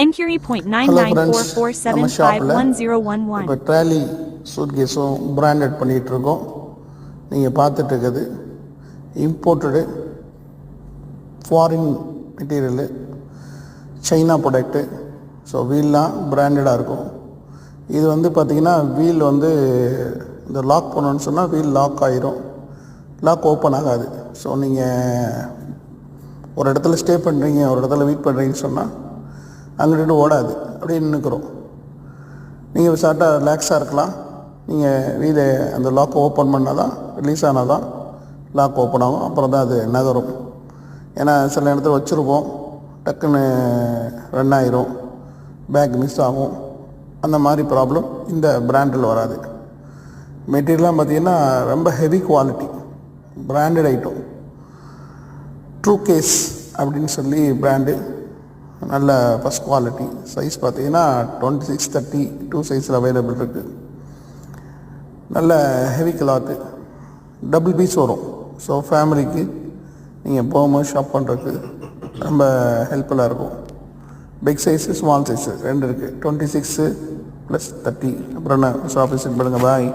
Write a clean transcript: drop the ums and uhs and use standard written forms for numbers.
Enquiry point hello friends, நம்ம ஷாப்பில் 99447511011. இப்போ ட்ராலி சூட் கேஸும் பிராண்டட் பண்ணிகிட்ருக்கோம். நீங்கள் பார்த்துட்டு இருக்குது imported foreign material, China product. So வீல்லாம் பிராண்டடாக இருக்கும். இது வந்து பார்த்திங்கன்னா வீல் வந்து இந்த லாக் பண்ணணும்னு சொன்னால் வீல் லாக் ஆகிரும், லாக் ஓப்பன் ஆகாது. ஸோ நீங்கள் ஒரு இடத்துல ஸ்டே பண்ணுறீங்க, ஒரு இடத்துல வெயிட் பண்ணுறீங்கன்னு சொன்னால் அங்கிட்டு ஓடாது, அப்படியே நின்றுக்கிறோம். நீங்கள் ஷார்ட்டாக ரிலாக்ஸாக இருக்கலாம். நீங்கள் வீலை அந்த லாக்கை ஓப்பன் பண்ணால் தான், ரிலீஸ் ஆனால் தான் லாக் ஓப்பன் ஆகும். அப்புறம் தான் அது நகரும். ஏன்னா சில இடத்துல வச்சுருப்போம், டக்குன்னு ரன் ஆயிரும், பேக் மிஸ் ஆகும். அந்த மாதிரி ப்ராப்ளம் இந்த பிராண்டில் வராது. மெட்டீரியல்லாம் பார்த்திங்கன்னா ரொம்ப heavy quality, branded item. True case அப்படின்னு சொல்லி பிராண்டு, நல்ல ஃபஸ்ட் குவாலிட்டி. சைஸ் பார்த்தீங்கன்னா 26-32 சைஸில் அவைலபிள் இருக்குது. நல்ல ஹெவி கிளாத்து, டபுள் பீஸ் வரும். ஸோ ஃபேமிலிக்கு நீங்கள் போகும்போது ஷாப் பண்ணுறதுக்கு ரொம்ப ஹெல்ப்ஃபுல்லாக இருக்கும். பிக் சைஸு, ஸ்மால் சைஸு ரெண்டு இருக்குது. 26 + 30. அப்புறம் என்ன, ஷாப் விசிட் பண்ணுங்கள். பாய்.